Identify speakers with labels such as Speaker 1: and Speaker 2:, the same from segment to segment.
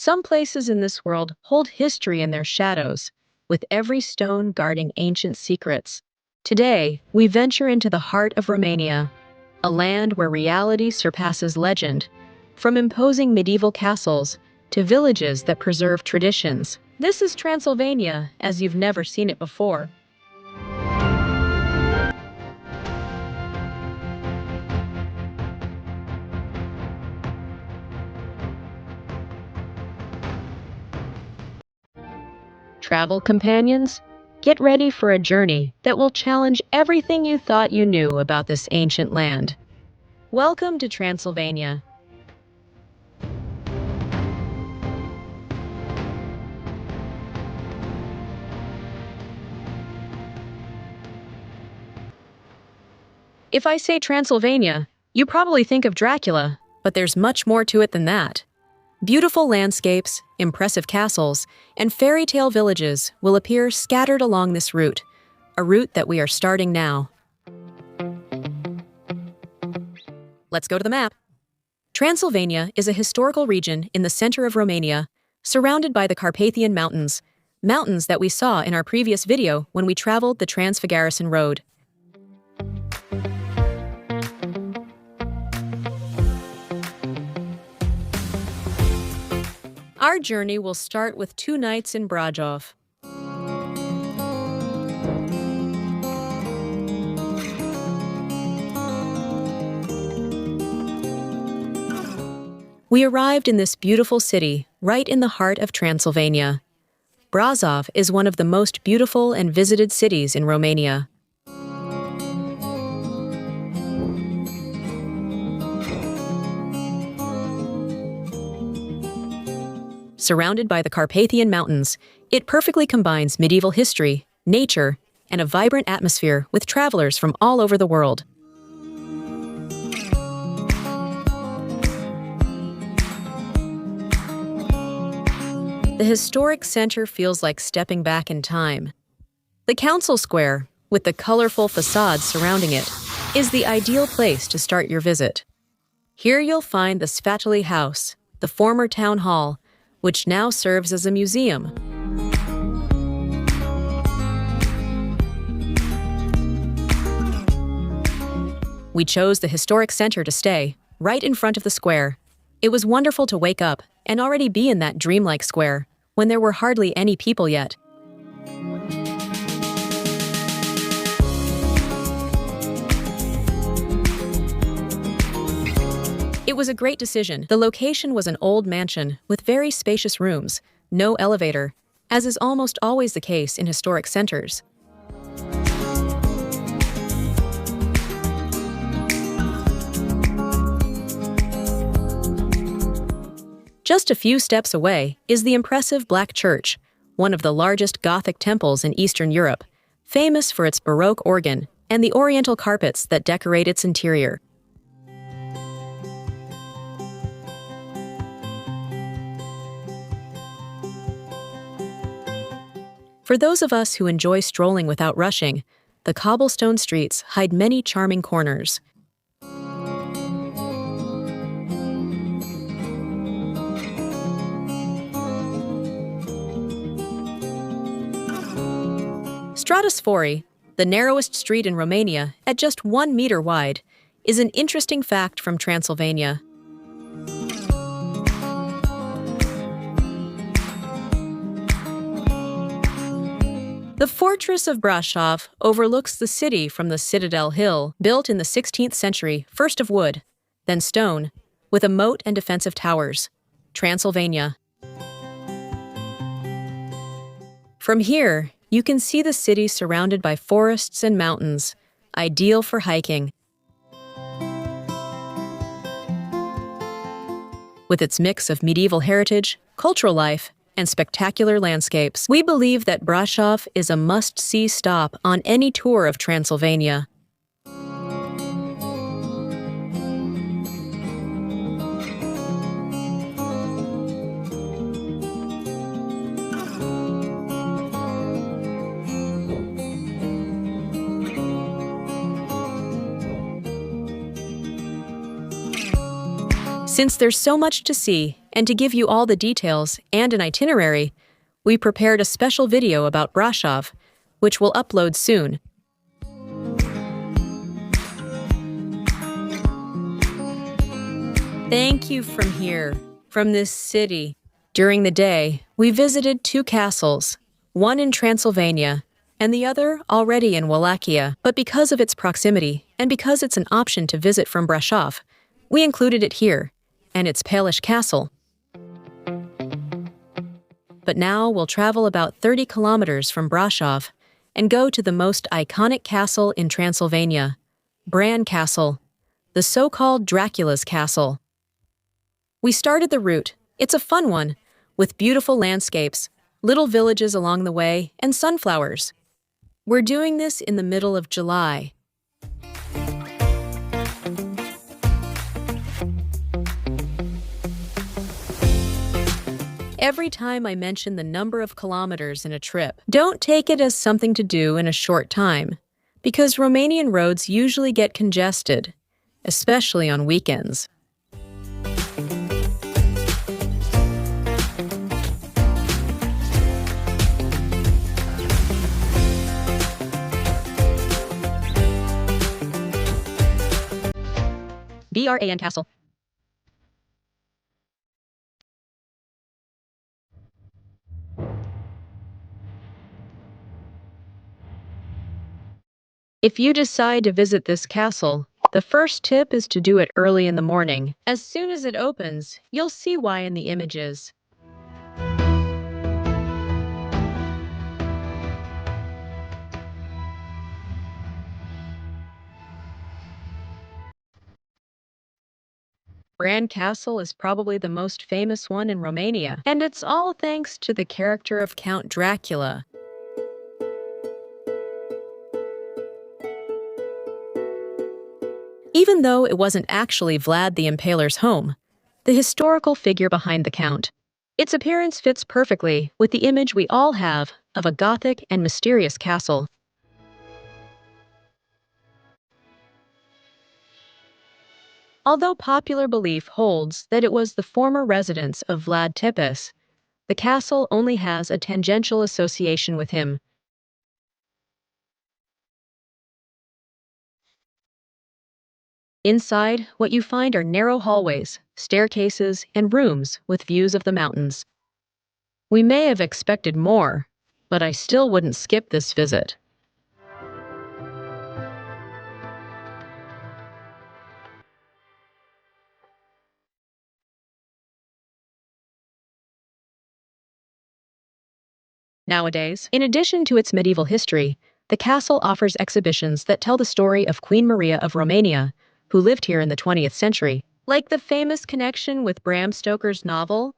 Speaker 1: Some places in this world hold history in their shadows, with every stone guarding ancient secrets. Today, we venture into the heart of Romania, a land where reality surpasses legend, from imposing medieval castles to villages that preserve traditions. This is Transylvania as you've never seen it before. Travel companions, get ready for a journey that will challenge everything you thought you knew about this ancient land. Welcome to Transylvania. If I say Transylvania, you probably think of Dracula, but there's much more to it than that. Beautiful landscapes, impressive castles, and fairy tale villages will appear scattered along this route, a route that we are starting now. Let's go to the map. Transylvania is a historical region in the center of Romania, surrounded by the Carpathian Mountains, mountains that we saw in our previous video when we traveled the Transfăgărășan Road. Our journey will start with 2 nights in Brașov. We arrived in this beautiful city, right in the heart of Transylvania. Brașov is one of the most beautiful and visited cities in Romania. Surrounded by the Carpathian Mountains, it perfectly combines medieval history, nature, and a vibrant atmosphere with travelers from all over the world. The historic center feels like stepping back in time. The council square, with the colorful facades surrounding it, is the ideal place to start your visit. Here you'll find the Sfatului House, the former town hall, which now serves as a museum. We chose the historic center to stay, right in front of the square. It was wonderful to wake up and already be in that dreamlike square, when there were hardly any people yet. It was a great decision. The location was an old mansion with very spacious rooms, no elevator, as is almost always the case in historic centers. Just a few steps away is the impressive Black Church, one of the largest Gothic temples in Eastern Europe, famous for its Baroque organ and the oriental carpets that decorate its interior. For those of us who enjoy strolling without rushing, the cobblestone streets hide many charming corners. Stratusfori, the narrowest street in Romania at just 1 meter wide, is an interesting fact from Transylvania. The fortress of Brașov overlooks the city from the Citadel Hill, built in the 16th century, first of wood, then stone, with a moat and defensive towers. Transylvania. From here, you can see the city surrounded by forests and mountains, ideal for hiking. With its mix of medieval heritage, cultural life, and spectacular landscapes, we believe that Brașov is a must-see stop on any tour of Transylvania. Since there's so much to see, And to give you all the details and an itinerary, we prepared a special video about Brașov, which we'll upload soon. Thank you from here, from this city. During the day, we visited 2 castles, one in Transylvania and the other already in Wallachia. But because of its proximity and because it's an option to visit from Brașov, we included it here, and it's Peles Castle. But now we'll travel about 30 kilometers from Brașov and go to the most iconic castle in Transylvania, Bran Castle, the so-called Dracula's castle. We started the route. It's a fun one, with beautiful landscapes, little villages along the way, and sunflowers. We're doing this in the middle of July. Every time I mention the number of kilometers in a trip, don't take it as something to do in a short time, because Romanian roads usually get congested, especially on weekends. Bran Castle. If you decide to visit this castle, the first tip is to do it early in the morning. As soon as it opens, you'll see why in the images. Bran Castle is probably the most famous one in Romania, and it's all thanks to the character of Count Dracula. Even though it wasn't actually Vlad the Impaler's home, the historical figure behind the Count, its appearance fits perfectly with the image we all have of a Gothic and mysterious castle. Although popular belief holds that it was the former residence of Vlad Tepes, the castle only has a tangential association with him. Inside, what you find are narrow hallways, staircases, and rooms with views of the mountains. We may have expected more, but I still wouldn't skip this visit. Nowadays, in addition to its medieval history, the castle offers exhibitions that tell the story of Queen Maria of Romania, who lived here in the 20th century, like the famous connection with Bram Stoker's novel.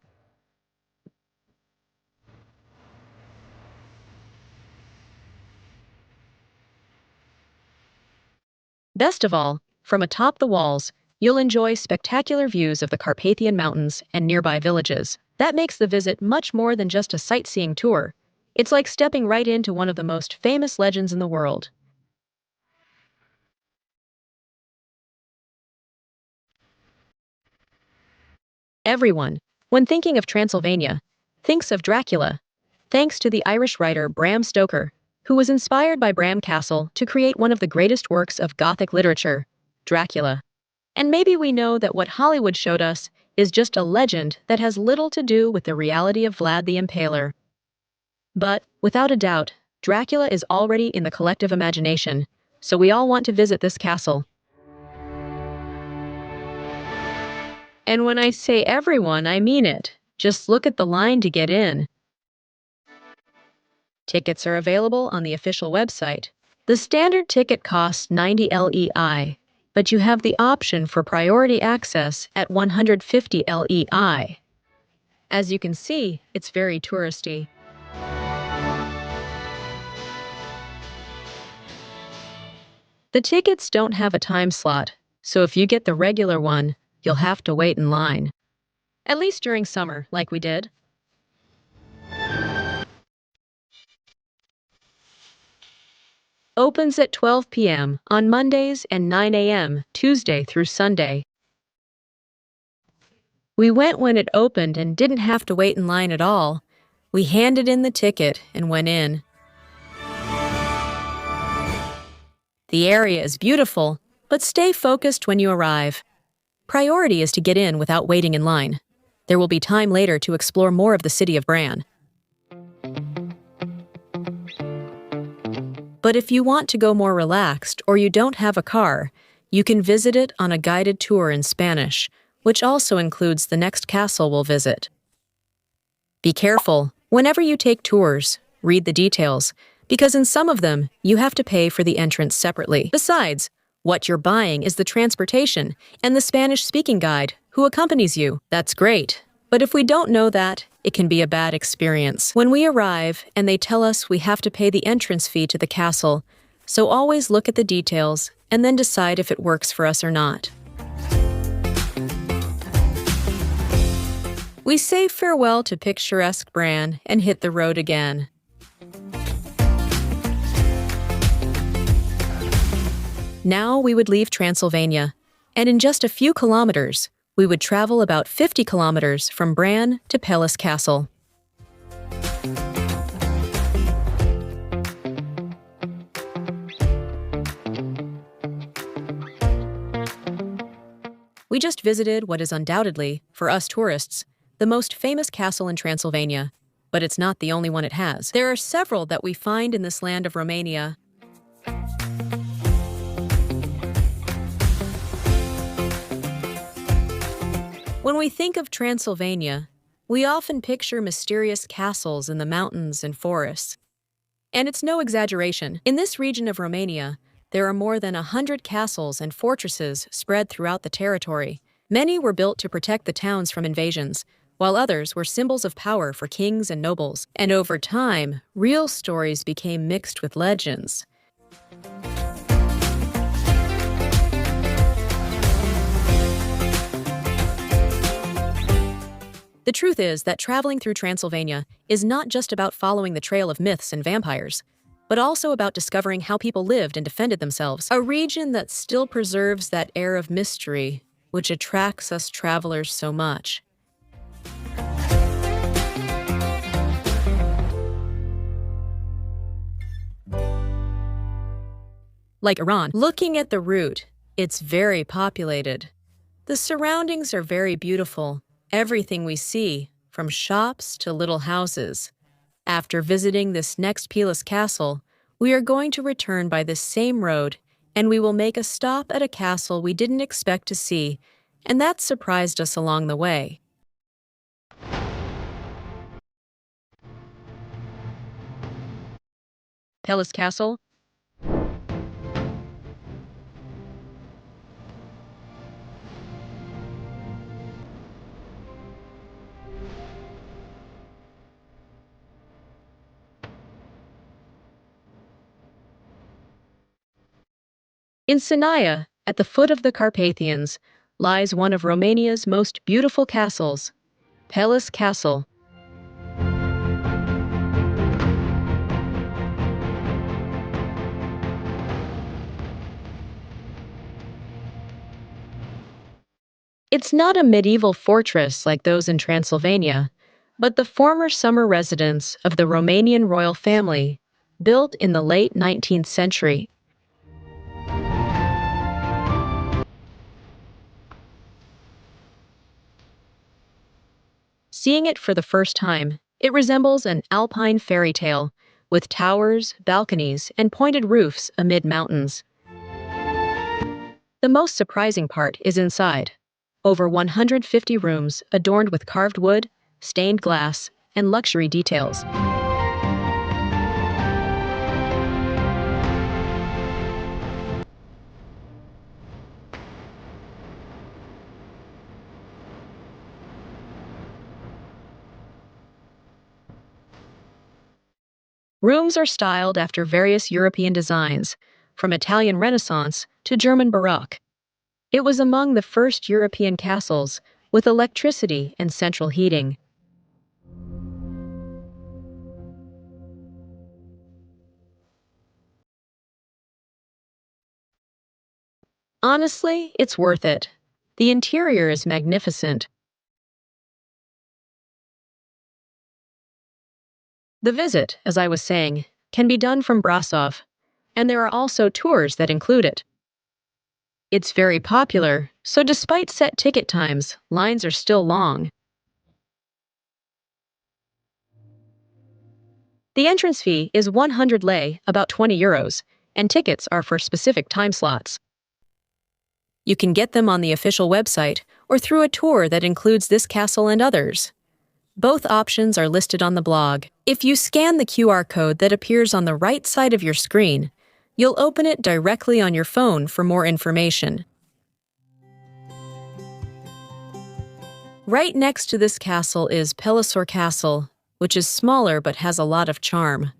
Speaker 1: Best of all, from atop the walls, you'll enjoy spectacular views of the Carpathian Mountains and nearby villages. That makes the visit much more than just a sightseeing tour. It's like stepping right into one of the most famous legends in the world. Everyone, when thinking of Transylvania, thinks of Dracula, thanks to the Irish writer Bram Stoker, who was inspired by Bram Castle to create one of the greatest works of Gothic literature, Dracula. And maybe we know that what Hollywood showed us is just a legend that has little to do with the reality of Vlad the Impaler. But, without a doubt, Dracula is already in the collective imagination, so we all want to visit this castle. And when I say everyone, I mean it. Just look at the line to get in. Tickets are available on the official website. The standard ticket costs 90 LEI, but you have the option for priority access at 150 LEI. As you can see, it's very touristy. The tickets don't have a time slot, so if you get the regular one, you'll have to wait in line. At least during summer, like we did. Opens at 12 p.m. on Mondays and 9 a.m. Tuesday through Sunday. We went when it opened and didn't have to wait in line at all. We handed in the ticket and went in. The area is beautiful, but stay focused when you arrive. Priority is to get in without waiting in line. There will be time later to explore more of the city of Bran. But if you want to go more relaxed or you don't have a car, you can visit it on a guided tour in Spanish, which also includes the next castle we'll visit. Be careful. Whenever you take tours, read the details, because in some of them, you have to pay for the entrance separately. Besides, what you're buying is the transportation and the Spanish-speaking guide who accompanies you. That's great. But if we don't know that, it can be a bad experience. When we arrive and they tell us we have to pay the entrance fee to the castle, so always look at the details and then decide if it works for us or not. We say farewell to picturesque Bran and hit the road again. Now we would leave Transylvania, and in just a few kilometers, we would travel about 50 kilometers from Bran to Peles Castle. We just visited what is undoubtedly, for us tourists, the most famous castle in Transylvania, but it's not the only one it has. There are several that we find in this land of Romania. When we think of Transylvania, we often picture mysterious castles in the mountains and forests. And it's no exaggeration. In this region of Romania, there are more than 100 castles and fortresses spread throughout the territory. Many were built to protect the towns from invasions, while others were symbols of power for kings and nobles. And over time, real stories became mixed with legends. The truth is that traveling through Transylvania is not just about following the trail of myths and vampires, but also about discovering how people lived and defended themselves. A region that still preserves that air of mystery, which attracts us travelers so much. Like Iran, looking at the route, it's very populated. The surroundings are very beautiful. Everything we see, from shops to little houses. After visiting this next Peles castle, we are going to return by this same road, and we will make a stop at a castle we didn't expect to see, and that surprised us along the way. Peles Castle. In Sinaia, at the foot of the Carpathians, lies one of Romania's most beautiful castles, Peles Castle. It's not a medieval fortress like those in Transylvania, but the former summer residence of the Romanian royal family, built in the late 19th century. Seeing it for the first time, it resembles an alpine fairy tale, with towers, balconies, and pointed roofs amid mountains. The most surprising part is inside. Over 150 rooms adorned with carved wood, stained glass, and luxury details. Rooms are styled after various European designs, from Italian Renaissance to German Baroque. It was among the first European castles with electricity and central heating. Honestly, it's worth it. The interior is magnificent. The visit, as I was saying, can be done from Brașov, and there are also tours that include it. It's very popular, so despite set ticket times, lines are still long. The entrance fee is 100 lei, about 20 euros, and tickets are for specific time slots. You can get them on the official website or through a tour that includes this castle and others. Both options are listed on the blog. If you scan the QR code that appears on the right side of your screen, you'll open it directly on your phone for more information. Right next to this castle is Peles Castle, which is smaller but has a lot of charm.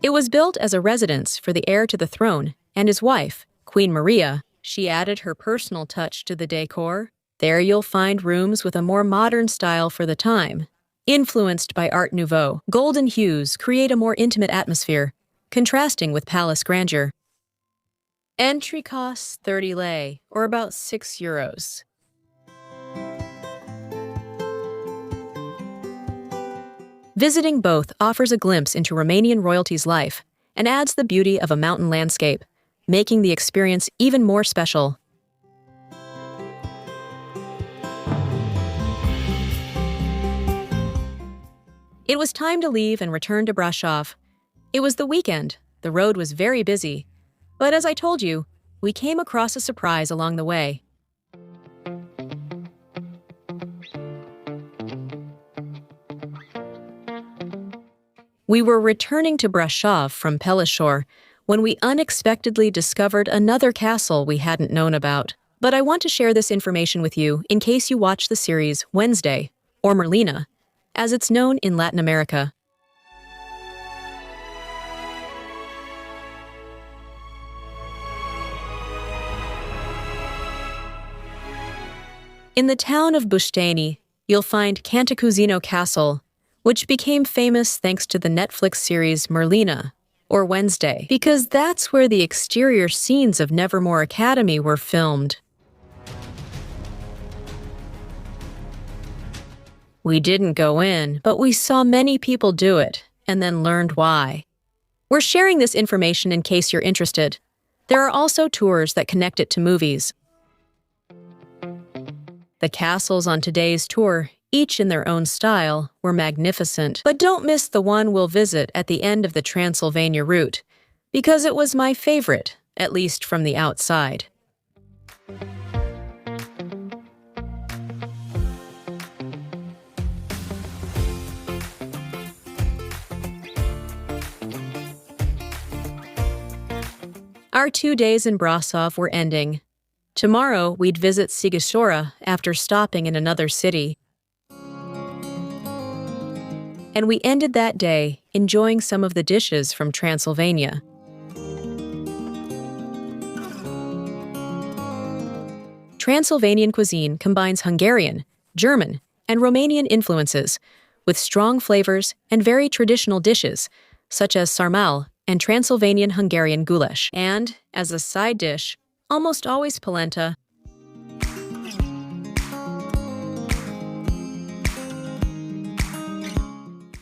Speaker 1: It was built as a residence for the heir to the throne and his wife, Queen Maria. She added her personal touch to the decor. There you'll find rooms with a more modern style for the time. Influenced by Art Nouveau, golden hues create a more intimate atmosphere, contrasting with palace grandeur. Entry costs 30 lei, or about 6 euros. Visiting both offers a glimpse into Romanian royalty's life and adds the beauty of a mountain landscape, making the experience even more special. It was time to leave and return to Brașov. It was the weekend. The road was very busy. But as I told you, we came across a surprise along the way. We were returning to Brașov from Peles when we unexpectedly discovered another castle we hadn't known about. But I want to share this information with you in case you watch the series Wednesday, or Merlina, as it's known in Latin America. In the town of Biertan, you'll find Cantacuzino Castle, which became famous thanks to the Netflix series Merlina, or Wednesday, because that's where the exterior scenes of Nevermore Academy were filmed. We didn't go in, but we saw many people do it, and then learned why. We're sharing this information in case you're interested. There are also tours that connect it to movies. The castles on today's tour, each in their own style, were magnificent. But don't miss the one we'll visit at the end of the Transylvania route, because it was my favorite, at least from the outside. Our 2 days in Brașov were ending. Tomorrow, we'd visit Sighișoara after stopping in another city. And we ended that day enjoying some of the dishes from Transylvania. Transylvanian cuisine combines Hungarian, German, and Romanian influences, with strong flavors and very traditional dishes, such as sarmal and Transylvanian Hungarian goulash. And, as a side dish, almost always polenta.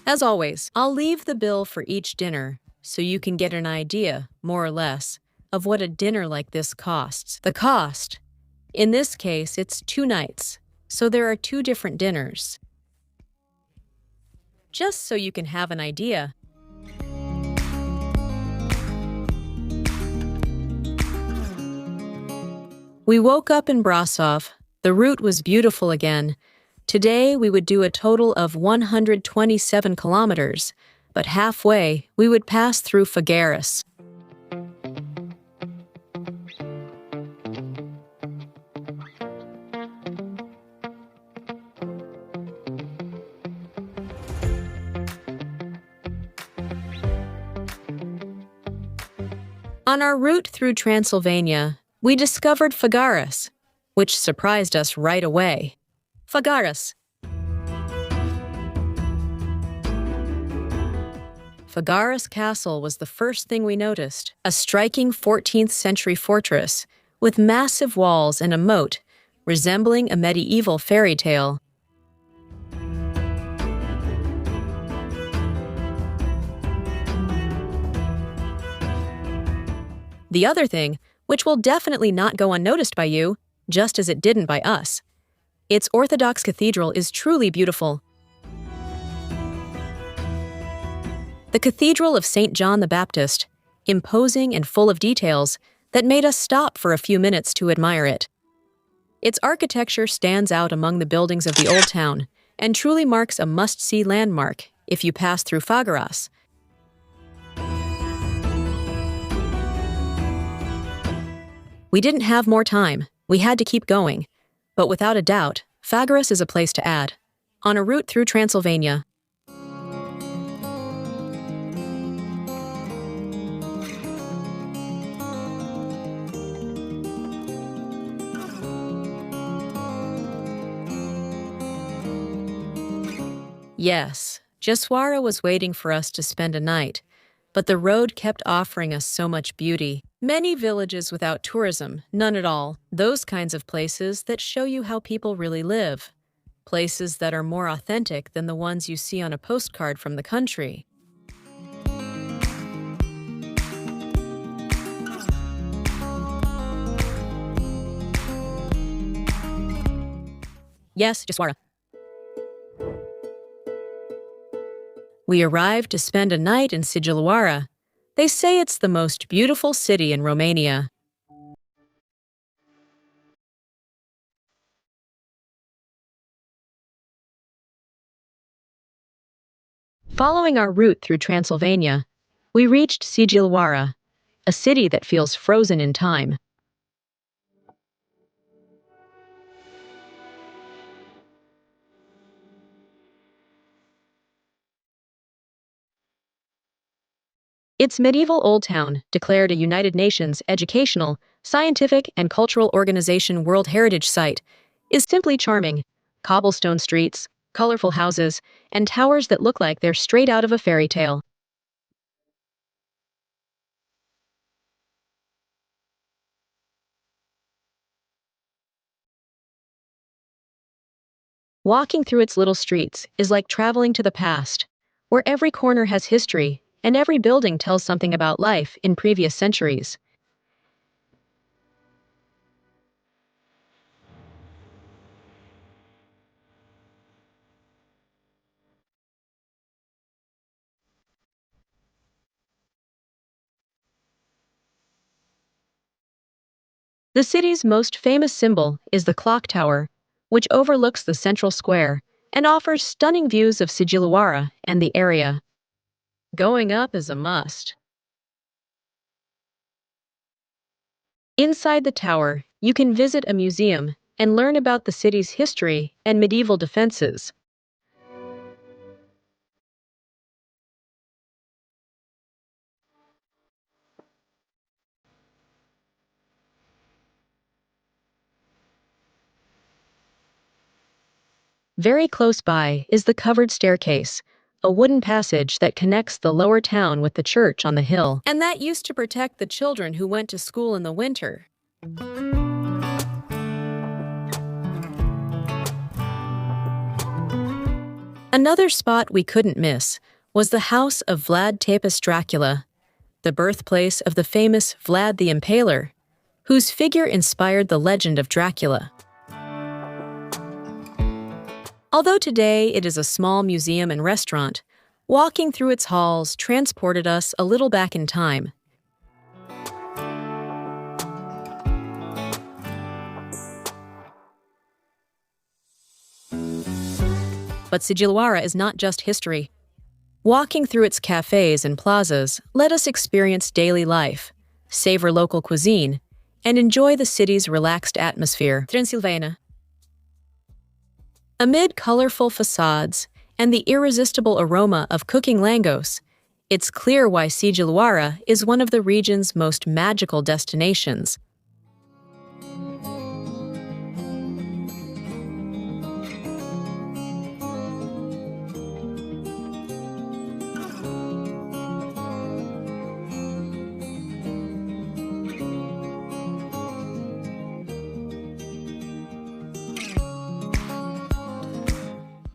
Speaker 1: As always, I'll leave the bill for each dinner so you can get an idea, more or less, of what a dinner like this costs. The cost. In this case, it's 2 nights, so there are 2 different dinners. Just so you can have an idea. We woke up in Brașov. The route was beautiful again. Today, we would do a total of 127 kilometers, but halfway, we would pass through Făgăraș. On our route through Transylvania, we discovered Făgăraș, which surprised us right away. Făgăraș. Făgăraș Castle was the first thing we noticed, a striking 14th century fortress with massive walls and a moat, resembling a medieval fairy tale. The other thing, which will definitely not go unnoticed by you, just as it didn't by us. Its Orthodox cathedral is truly beautiful. The Cathedral of St. John the Baptist, imposing and full of details that made us stop for a few minutes to admire it. Its architecture stands out among the buildings of the Old Town and truly marks a must-see landmark if you pass through Făgăraș. We didn't have more time, we had to keep going, but without a doubt, Făgăraș is a place to add, on a route through Transylvania. Yes, Sighișoara was waiting for us to spend a night, but the road kept offering us so much beauty. Many villages without tourism, none at all. Those kinds of places that show you how people really live. Places that are more authentic than the ones you see on a postcard from the country. Yes, Sighișoara. We arrived to spend a night in Sighișoara. They say it's the most beautiful city in Romania. Following our route through Transylvania, we reached Sighișoara, a city that feels frozen in time. Its medieval old town, declared a United Nations Educational, Scientific, and Cultural Organization World Heritage Site, is simply charming. Cobblestone streets, colorful houses, and towers that look like they're straight out of a fairy tale. Walking through its little streets is like traveling to the past, where every corner has history and every building tells something about life in previous centuries. The city's most famous symbol is the clock tower, which overlooks the central square and offers stunning views of Sighișoara and the area. Going up is a must. Inside the tower, you can visit a museum and learn about the city's history and medieval defenses. Very close by is the covered staircase, a wooden passage that connects the lower town with the church on the hill. And that used to protect the children who went to school in the winter. Another spot we couldn't miss was the house of Vlad Tepes Dracula, the birthplace of the famous Vlad the Impaler, whose figure inspired the legend of Dracula. Although today it is a small museum and restaurant, walking through its halls transported us a little back in time. But Sighișoara is not just history. Walking through its cafes and plazas let us experience daily life, savor local cuisine, and enjoy the city's relaxed atmosphere. Transylvania. Amid colorful facades and the irresistible aroma of cooking langos, it's clear why Sighișoara is one of the region's most magical destinations.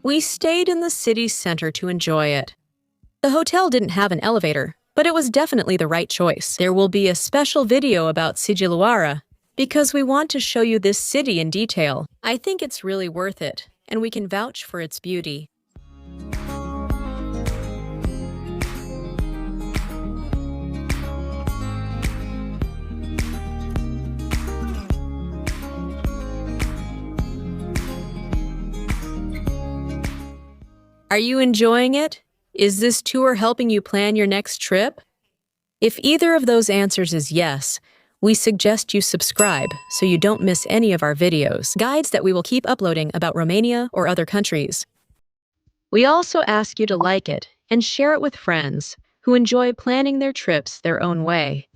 Speaker 1: We stayed in the city center to enjoy it. The hotel didn't have an elevator, But it was definitely the right choice. There will be a special video about Sighișoara because we want to show you this city in detail. I think it's really worth it, and we can vouch for its beauty. Are you enjoying it? Is this tour helping you plan your next trip? If either of those answers is yes, we suggest you subscribe so you don't miss any of our videos, guides that we will keep uploading about Romania or other countries. We also ask you to like it and share it with friends who enjoy planning their trips their own way.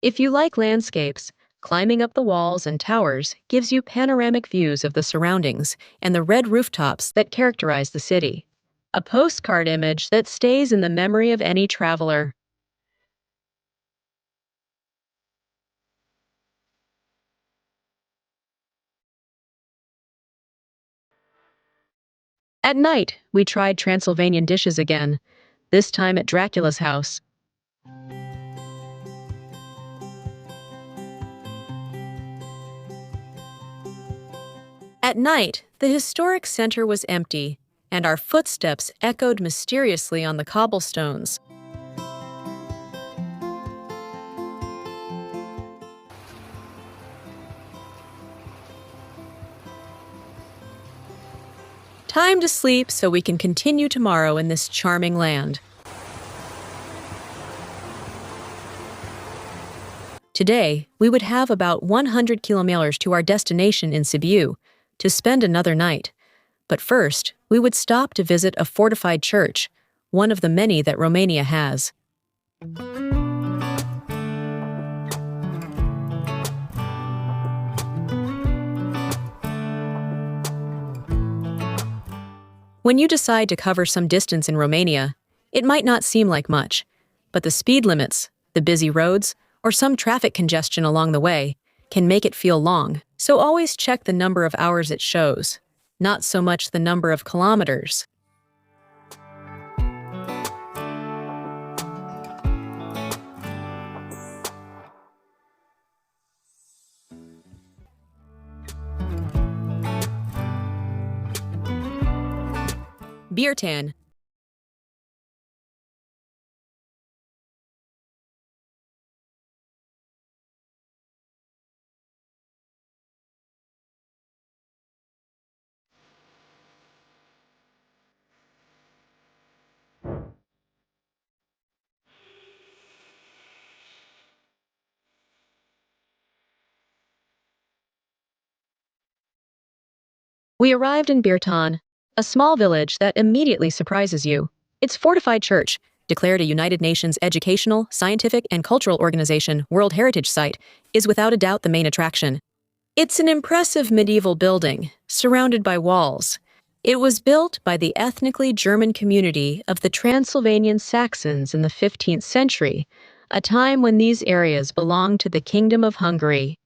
Speaker 1: If you like landscapes, climbing up the walls and towers gives you panoramic views of the surroundings and the red rooftops that characterize the city. A postcard image that stays in the memory of any traveler. At night, we tried Transylvanian dishes again, this time at Dracula's house. At night, the historic center was empty, and our footsteps echoed mysteriously on the cobblestones. Time to sleep so we can continue tomorrow in this charming land. Today, we would have about 100 kilometers to our destination in Sibiu to spend another night. But first, we would stop to visit a fortified church, one of the many that Romania has. When you decide to cover some distance in Romania, it might not seem like much, but the speed limits, the busy roads, or some traffic congestion along the way can make it feel long. So always check the number of hours it shows, not so much the number of kilometers. Biertan. We arrived in Biertan, a small village that immediately surprises you. Its fortified church, declared a United Nations educational, scientific, and cultural organization World Heritage Site, is without a doubt the main attraction. It's an impressive medieval building, surrounded by walls. It was built by the ethnically German community of the Transylvanian Saxons in the 15th century, a time when these areas belonged to the Kingdom of Hungary.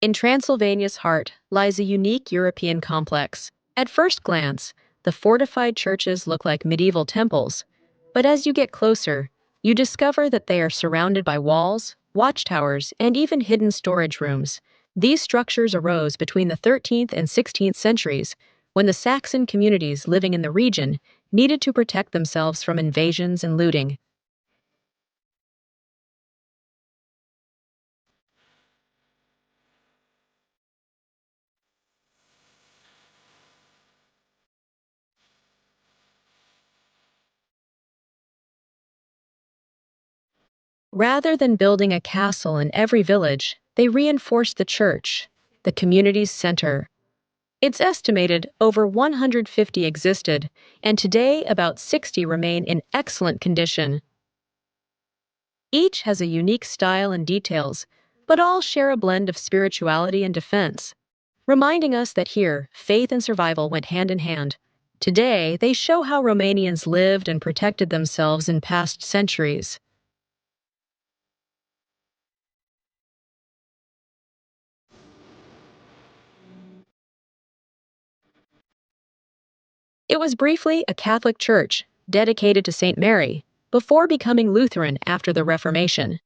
Speaker 1: In Transylvania's heart lies a unique European complex. At first glance, the fortified churches look like medieval temples, but as you get closer, you discover that they are surrounded by walls, watchtowers, and even hidden storage rooms. These structures arose between the 13th and 16th centuries, when the Saxon communities living in the region needed to protect themselves from invasions and looting. Rather than building a castle in every village, they reinforced the church, the community's center. It's estimated over 150 existed, and today about 60 remain in excellent condition. Each has a unique style and details, but all share a blend of spirituality and defense, reminding us that here, faith and survival went hand in hand. Today, they show how Romanians lived and protected themselves in past centuries. It was briefly a Catholic church, dedicated to St. Mary, before becoming Lutheran after the Reformation.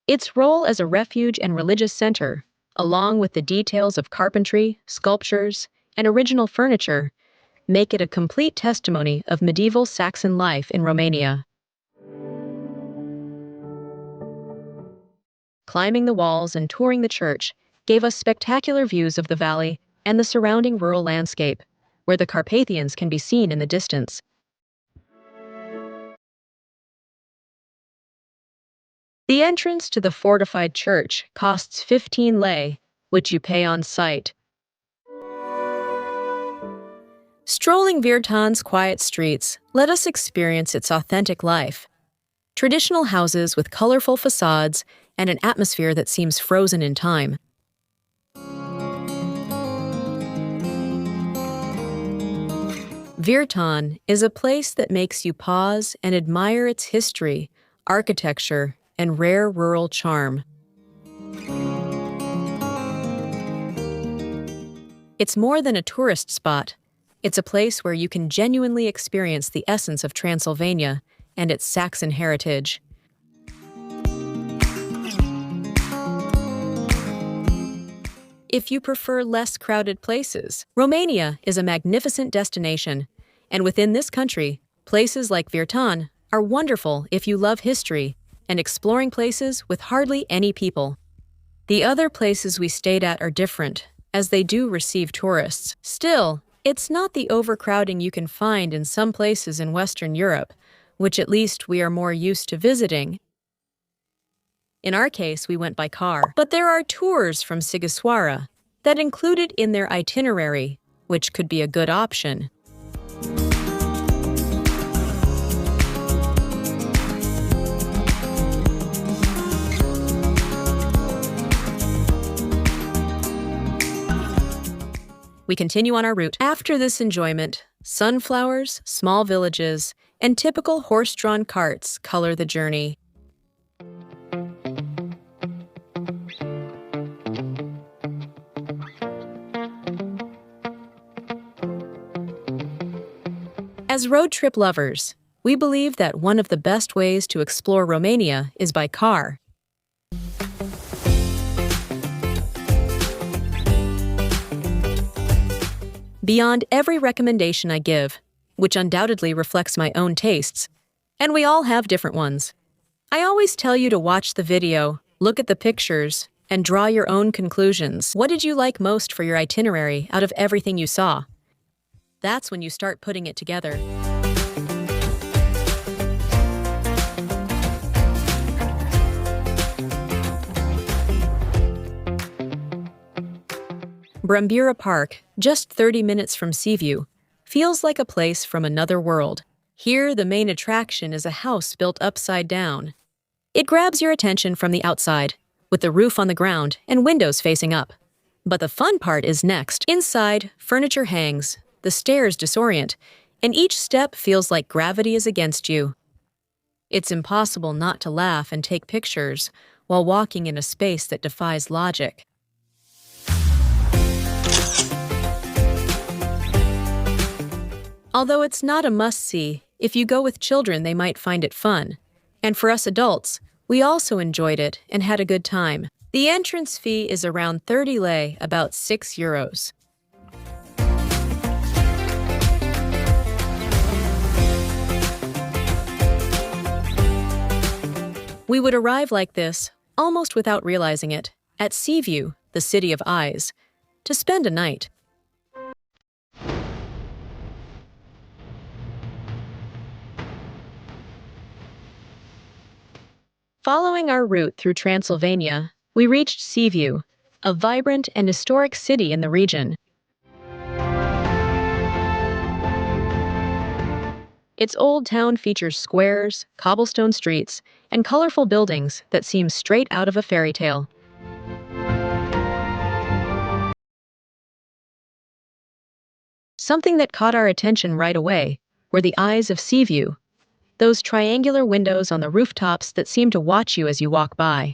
Speaker 1: Its role as a refuge and religious center, along with the details of carpentry, sculptures, and original furniture, make it a complete testimony of medieval Saxon life in Romania. Climbing the walls and touring the church gave us spectacular views of the valley and the surrounding rural landscape, where the Carpathians can be seen in the distance. The entrance to the fortified church costs 15 lei, which you pay on site. Strolling Biertan's quiet streets let us experience its authentic life. Traditional houses with colorful facades and an atmosphere that seems frozen in time. Biertan is a place that makes you pause and admire its history, architecture, and rare rural charm. It's more than a tourist spot. It's a place where you can genuinely experience the essence of Transylvania and its Saxon heritage. If you prefer less crowded places, Romania is a magnificent destination. And within this country, places like Biertan are wonderful if you love history and exploring places with hardly any people. The other places we stayed at are different, as they do receive tourists. Still, it's not the overcrowding you can find in some places in Western Europe, which at least we are more used to visiting. In our case, we went by car. But there are tours from Sighișoara that included in their itinerary, which could be a good option. We continue on our route. After this enjoyment, sunflowers, small villages, and typical horse-drawn carts color the journey. As road trip lovers, we believe that one of the best ways to explore Romania is by car. Beyond every recommendation I give, which undoubtedly reflects my own tastes, and we all have different ones, I always tell you to watch the video, look at the pictures, and draw your own conclusions. What did you like most for your itinerary out of everything you saw? That's when you start putting it together. Brambira Park, just 30 minutes from Sibiu, feels like a place from another world. Here, the main attraction is a house built upside down. It grabs your attention from the outside, with the roof on the ground and windows facing up. But the fun part is next. Inside, furniture hangs, the stairs disorient, and each step feels like gravity is against you. It's impossible not to laugh and take pictures while walking in a space that defies logic. Although it's not a must-see, if you go with children they might find it fun. And for us adults, we also enjoyed it and had a good time. The entrance fee is around 30 lei, about €6. We would arrive like this, almost without realizing it, at Sibiu, the city of eyes, to spend a night. Following our route through Transylvania, we reached Sibiu, a vibrant and historic city in the region. Its old town features squares, cobblestone streets, and colorful buildings that seem straight out of a fairy tale. something that caught our attention right away were the eyes of Sibiu, those triangular windows on the rooftops that seem to watch you as you walk by.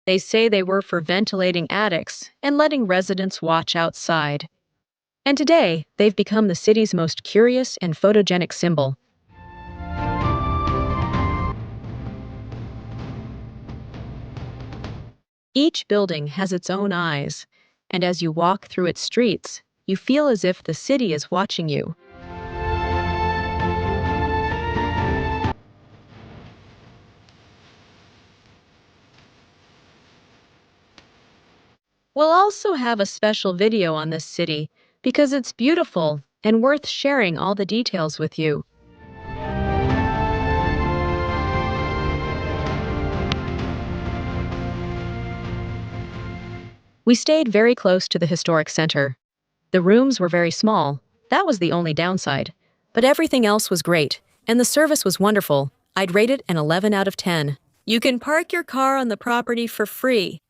Speaker 1: They say they were for ventilating attics and letting residents watch outside. And today, they've become the city's most curious and photogenic symbol. Each building has its own eyes, and as you walk through its streets, you feel as if the city is watching you. We'll also have a special video on this city because it's beautiful and worth sharing all the details with you. We stayed very close to the historic center. The rooms were very small. That was the only downside. But everything else was great, and the service was wonderful. I'd rate it an 11 out of 10. You can park your car on the property for free.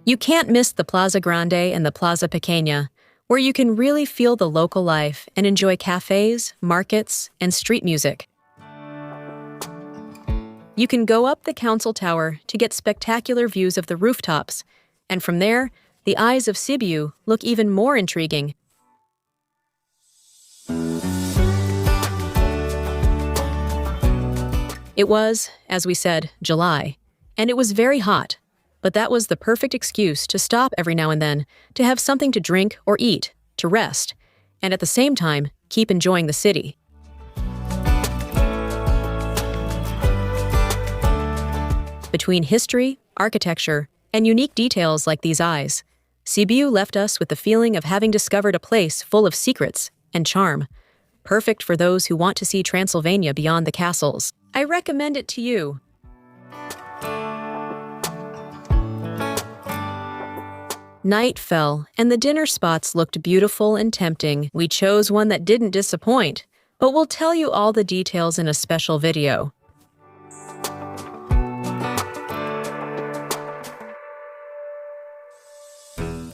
Speaker 1: You can't miss the Plaza Grande and the Plaza Pequeña, where you can really feel the local life and enjoy cafes, markets, and street music. You can go up the council tower to get spectacular views of the rooftops, and from there, the eyes of Sibiu look even more intriguing. It was, as we said, July, and it was very hot. But that was the perfect excuse to stop every now and then, to have something to drink or eat, to rest, and at the same time, keep enjoying the city. Between history, architecture, and unique details like these eyes, Sibiu left us with the feeling of having discovered a place full of secrets and charm, perfect for those who want to see Transylvania beyond the castles. I recommend it to you. Night fell, and the dinner spots looked beautiful and tempting. We chose one that didn't disappoint, but we'll tell you all the details in a special video.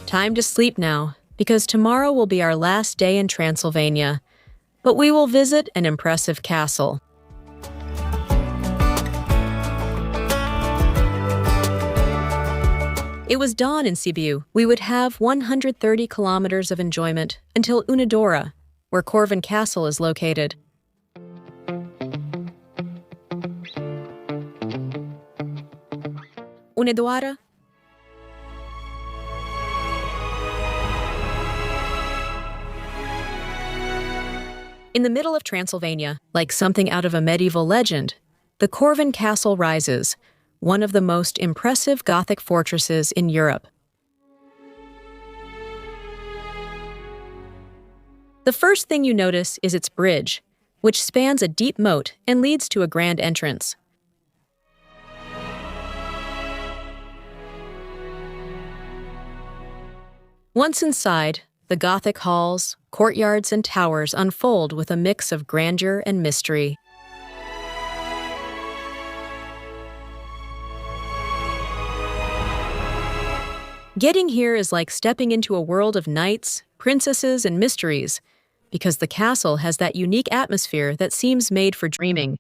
Speaker 1: Time to sleep now, because tomorrow will be our last day in Transylvania, but we will visit an impressive castle. It was dawn in Sibiu. We would have 130 kilometers of enjoyment until Untitled, where Corvin Castle is located. Untitled? In the middle of Transylvania, like something out of a medieval legend, the Corvin Castle rises, one of the most impressive Gothic fortresses in Europe. The first thing you notice is its bridge, which spans a deep moat and leads to a grand entrance. Once inside, the Gothic halls, courtyards, and towers unfold with a mix of grandeur and mystery. Getting here is like stepping into a world of knights, princesses, and mysteries, because the castle has that unique atmosphere that seems made for dreaming.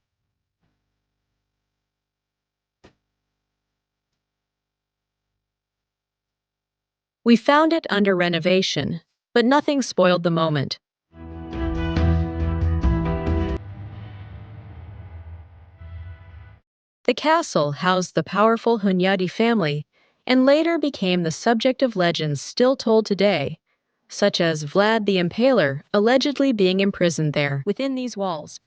Speaker 1: We found it under renovation, but nothing spoiled the moment. The castle housed the powerful Hunyadi family, and later became the subject of legends still told today, such as Vlad the Impaler allegedly being imprisoned there within these walls.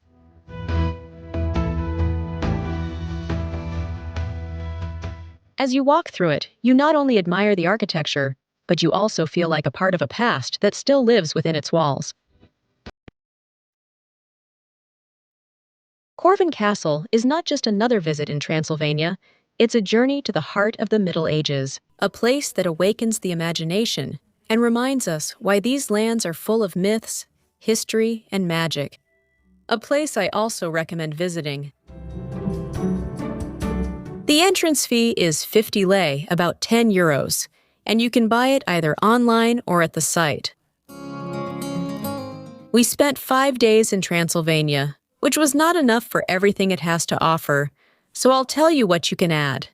Speaker 1: As you walk through it, you not only admire the architecture, but you also feel like a part of a past that still lives within its walls. Corvin Castle is not just another visit in Transylvania, it's a journey to the heart of the Middle Ages, a place that awakens the imagination and reminds us why these lands are full of myths, history, and magic. a place I also recommend visiting. The entrance fee is 50 lei, about 10 euros, and you can buy it either online or at the site. We spent 5 days in Transylvania, which was not enough for everything it has to offer, so I'll tell you what you can add.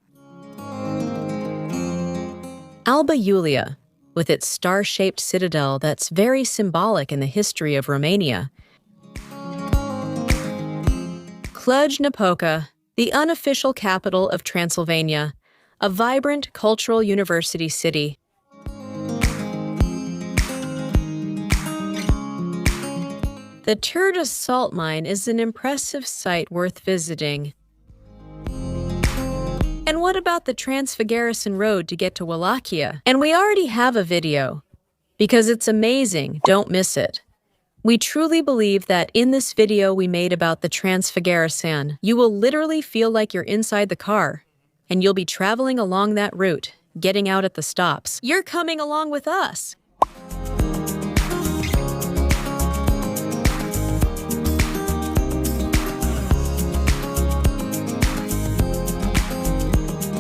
Speaker 1: Alba Iulia, with its star-shaped citadel that's very symbolic in the history of Romania. Cluj-Napoca, the unofficial capital of Transylvania, a vibrant cultural university city. The Turda salt mine is an impressive site worth visiting. And what about the Transfiguration road to get to Wallachia? And we already have a video. Because it's amazing, don't miss it. We truly believe that in this video we made about the Transfiguration, you will literally feel like you're inside the car, and you'll be traveling along that route, getting out at the stops. You're coming along with us.